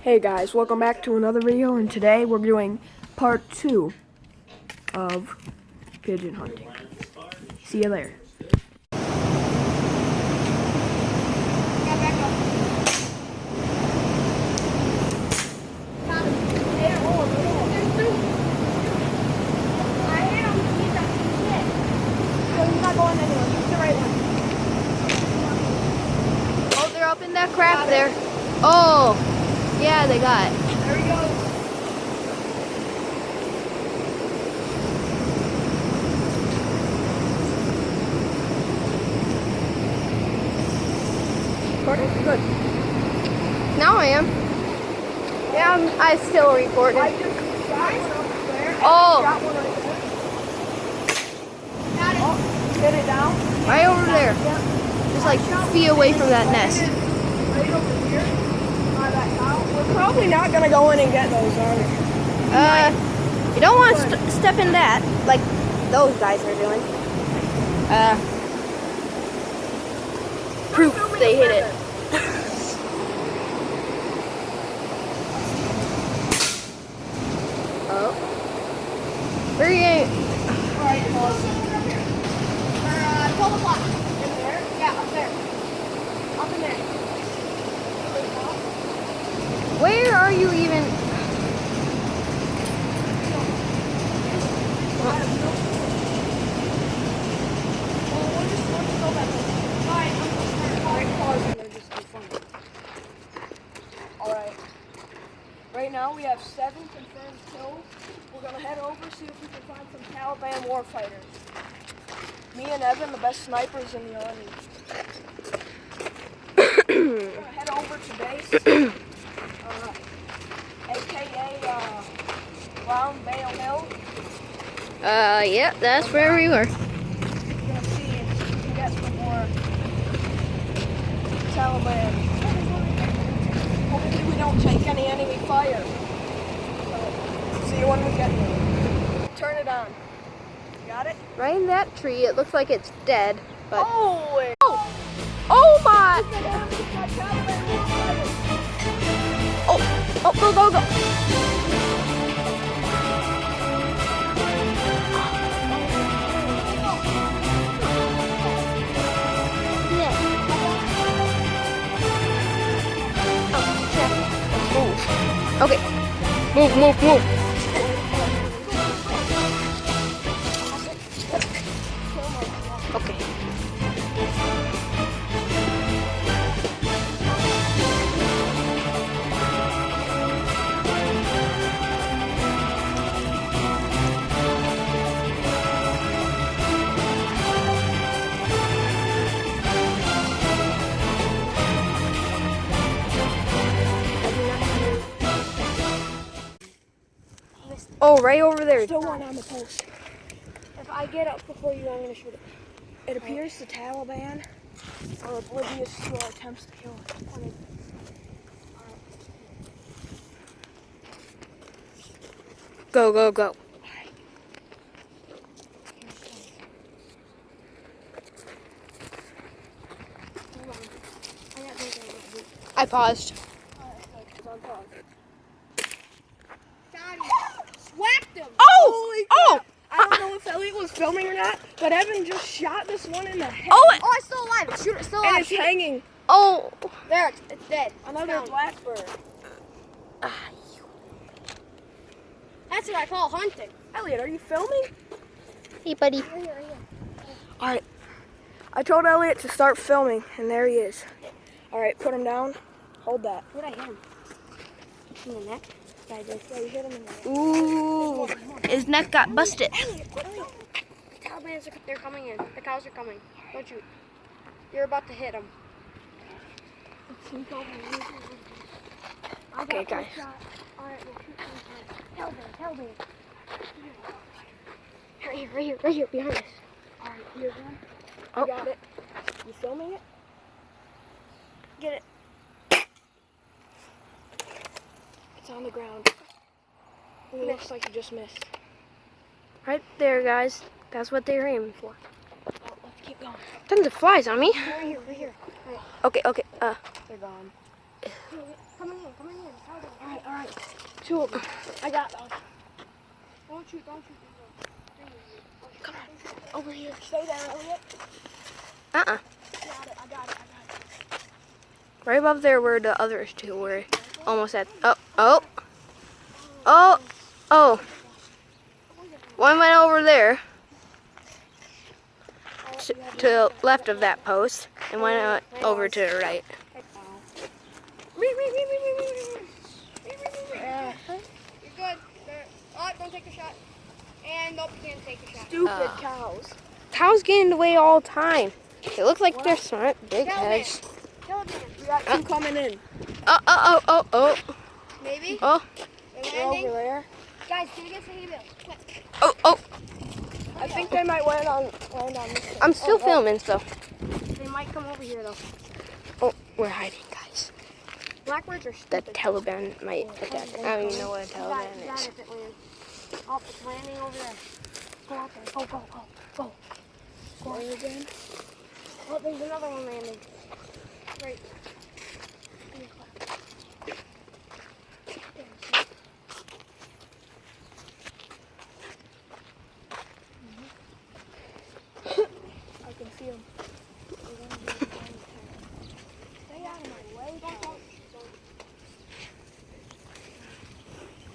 Hey guys, welcome back to another video, and today we're doing part 2 of pigeon hunting. See you later. Oh, they're up in that crap there. Oh, yeah, they got it. There we go. Good. Now I am. Yeah, I still recording. I just got one over there. Oh. Got one right there. Oh, get it down. Right over there. Just like feet away from that nest. Right over here. By that cow. We're probably not gonna go in and get those, are we? You don't want to step in that like those guys are doing. Proof they hit it. Oh. Very good. Alright, pause. 12 o'clock. In there? Yeah, up there. Up in there. Where are you even? Alright. Right now we have 7 confirmed kills. We're gonna head over, see if we can find some Taliban warfighters. Me and Evan, the best snipers in the army. We're gonna head over to base. AKA Round Bale Hill. Yeah, that's where we were. We're gonna see if we can get some more Taliban. Hopefully we don't take any enemy fire. So, see you when we get there. Turn it on. Got it? Right in that tree. It looks like it's dead, but Oh! oh my! Oh, go. Okay. Move. Okay. Oh, right over there. Still one on the post. If I get up before you, I'm going to shoot it. It appears the Taliban are oblivious to our attempts to kill it. Go. I paused. Whacked him! Oh! Holy crap. I don't know if Elliot was filming or not, but Evan just shot this one in the head. Oh, it's still alive. Shoot, it's still And alive. it's hanging. Oh! There, it's dead. Another blackbird. That's what I call hunting. Elliot, are you filming? Hey, buddy. Right here. Alright. I told Elliot to start filming, and there he is. Alright, put him down. Hold that. Where'd I hit him? In the neck? Yeah, you hit him in the neck. Ooh, his neck got busted. Elliot. The Taliban's they're coming in. The cows are coming. Don't shoot. You're about to hit them. Okay, guys. Alright, we'll shoot Taliban. Right here, behind us. Alright, here's one. Oh. You got it. You filming it? Get it. It's on the ground. It looks like you just missed. Right there, guys. That's what they're aiming for. Oh, let's keep going. Tons of flies on me. Right here. Okay. They're gone. Coming in, coming in. Taliban. All right. Two of them. I got them. Don't shoot, don't shoot. Come on. Over here. Stay there, Elliot. Uh-uh. I got it. I got it. Right above there were the others two. We're almost at. Oh. One went over there to the left of that post, and one went over to the right. You're good. Oh, don't take a shot. And nope, you can't take a shot. Stupid cows. Cows get in the way all the time. They look like they're smart, big Taliban. heads. Taliban. We got two coming in. Oh. Maybe? Oh. They're They're landing. over there. Guys, can you get Sandy Bill? Quick. Oh. I think they might land on this thing. I'm still filming, so. They might come over here, though. Oh, we're hiding, guys. Blackbirds are The stupid. Taliban might attack. I don't even know what a You got it Taliban is. if it lands. Oh, it's landing over there. Go out there. Go. Going again. Oh, there's another one landing. Right. I can see them. Stay out of my way.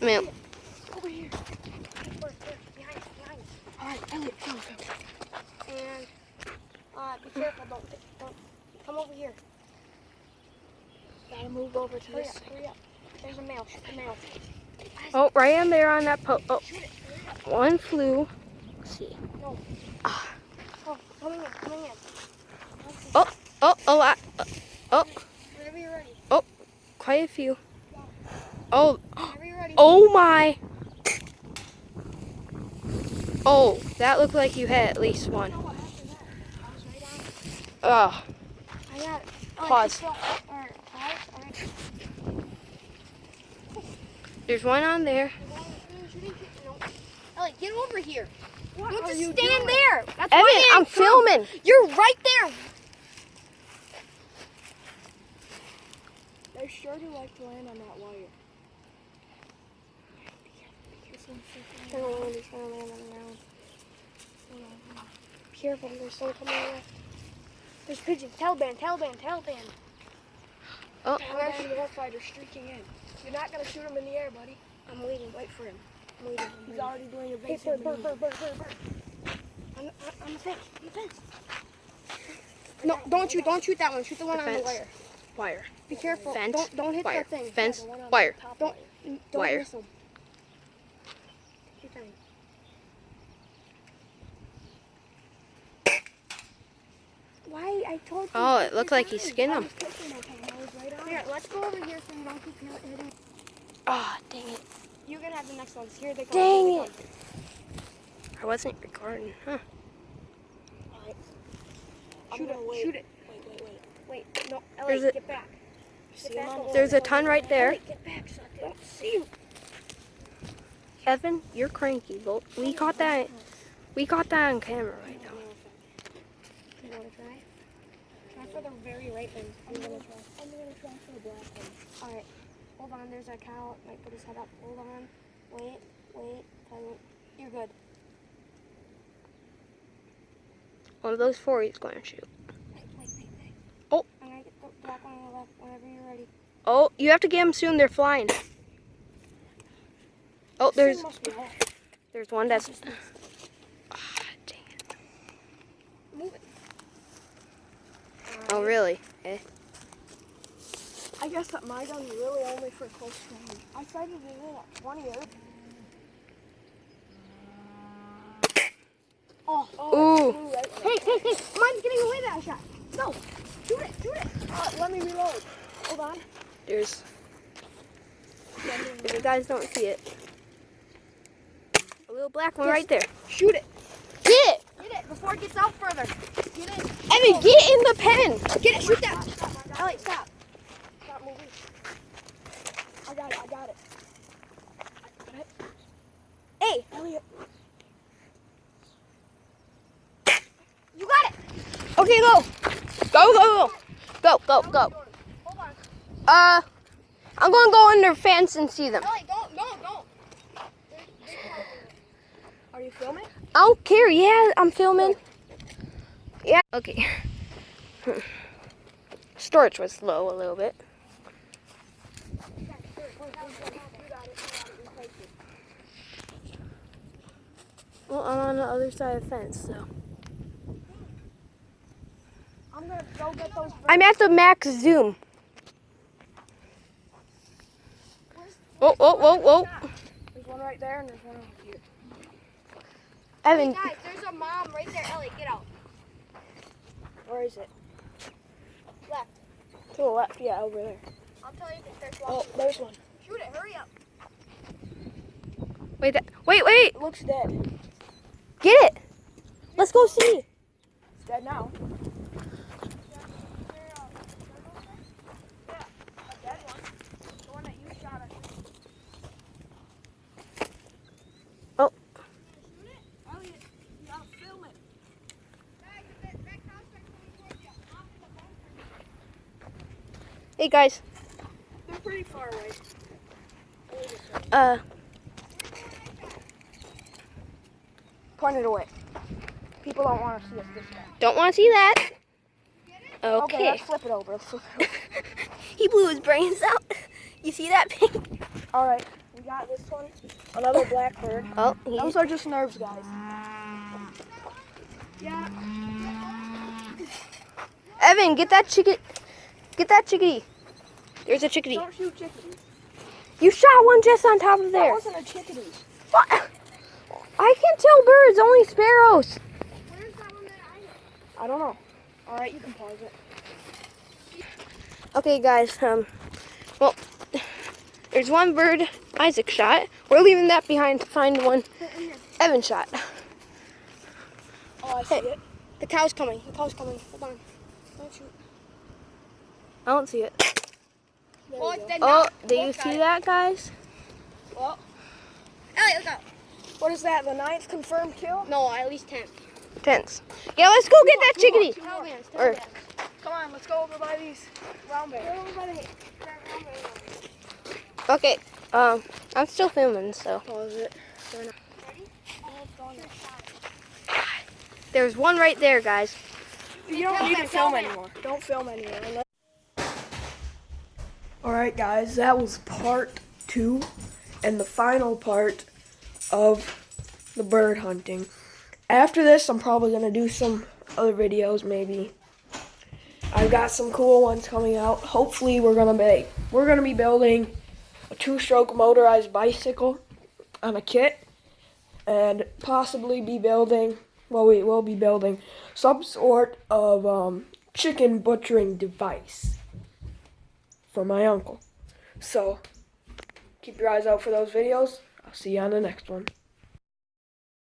Man, Over here. Behind. All right, Elliot, go. And be careful. Don't. Come over here. Gotta move over to Hurry this up. thing. Hurry up. There's a male. Shoot the male. oh, right on there on that post. Oh, Shoot it. Hurry up. one flew. Let's see. No. Ah. Oh, coming in. Whenever you're ready. Quite a few. Oh, Whenever you're ready. oh my. Oh, that looked like you had at least one. No, what happened there? I was right on it. Oh, I got it. Oh, Pause. Alright. there's one on there. Ellie, get over here. What Don't are just you stand doing? there. That's Evan, why I I'm didn't come. filming. You're right there. They sure do like to land on that wire. Turn around. He's gonna land on the ground. Be careful. There's someone coming over. There's pigeons. Taliban. Oh, Taliban warfighter streaking in. You're not gonna shoot him in the air, buddy. I'm waiting. Wait for him. I'm waiting. He's already doing a Hey, basic bird. maneuver. On the fence. No, don't shoot that one. Shoot the one The on the fence. wire. wire. Be careful. Fence. Don't hit Wire. that thing. Fence. The one on Wire. the top Don't- wire. Don't Wire. miss him. Take your time. Why? I told you. Oh, take it looked your like he time. skinned I him. was taking my time. I was right on Here, it. let's go over here so you don't keep hitting. Oh, dang it. You can have the next ones. Here they come. Dang Here they it. I wasn't recording. Huh. Alright. come. I'm gonna wait. Shoot it. Wait. Wait, no, There's Ellie, a- get back. See Get him back on over the There's a ton right there. Ellie, get back so I don't see you. Evan, you're cranky. But we caught that. We got that on camera right now. You want to try? Try for the very right one. I'm gonna try for the black one. Alright, hold on. There's a cow. Might put his head up. Hold on. Wait. You're good. One of those four he's going to shoot. Wait. Oh. I'm gonna get the black one on the left whenever you're ready. Oh, you have to get them soon. They're flying. Oh, This thing must be off. there's one that's. Ah, dang it. Move it. Oh, really? Eh. I guess that my gun's really only for close range. I sighted it in at 20 or... Oh, Ooh. it flew right Hey, mine's getting away that shot. No, shoot it. Let me reload. Hold on. There's. If you guys don't see it, a little black one right there. Shoot it. Get it! Get it before it gets out further. Get in. Evan, get in the pen. Get it. Shoot that. Ellie, stop. Stop moving. I got it. Got it. Hey, Elliot. you got it. Okay, go. Go. Hold on. I'm gonna go under fence and see them. Ellie, don't. Are you filming? I don't care. Yeah, I'm filming. Yeah. Okay. Storage was low a little bit. Well, I'm on the other side of the fence, so. I'm gonna go get those. I'm at the max zoom. Whoa. There's one right there and there's one over here. Evan, Guys, there's a mom right there. Ellie, get out. Where is it? Left. To the left, yeah, over there. I'll tell you if there's one. Oh, there's one. Shoot it. Hurry up. wait. It looks dead. Get it. Let's go see. It's dead now. Yeah, a dead one. The one that you shot at. Oh. Shoot it? Elliot, you gotta film it. Hey guys. They're pretty far away. Point it away. People don't want to see us this way. Don't want to see that. Okay. Let's flip it over. Let's flip it over. He blew his brains out. You see that, Pink? All right, we got this one. Another blackbird. Oh, Those are just nerves, guys. Yeah. Evan, get that chicken. Get that chickadee. There's a chickadee. Don't shoot chickadees. You shot one just on top of That there. wasn't a chickadee. What? I can't tell birds, only sparrows. Where's that one that I know? I don't know. All right, you can pause it. Okay, guys. Well, there's one bird Isaac shot. We're leaving that behind to find one Evan shot. Oh, I see Hey. it. The cow's coming. Hold on. Don't shoot. I don't see it. There Oh, we it's go. dead Oh, now. do you Both got see it. that, guys? Well, Ellie, look out. what is that? The 9th confirmed kill? No, at least 10. Tense. Yeah, let's go get that chickadee. Taliban's. Or- Come on, let's go over by these round bears. Okay. I'm still filming, so. Pause it. There's one right there, guys. You don't need to film anymore. Don't film anymore. Alright guys, that was part 2 and the final part of the bird hunting. After this, I'm probably going to do some other videos maybe. I've got some cool ones coming out. Hopefully we're going to be building a 2-stroke motorized bicycle on a kit and possibly be building, well, we will be building some sort of chicken butchering device for my uncle. So, keep your eyes out for those videos. I'll see you on the next one.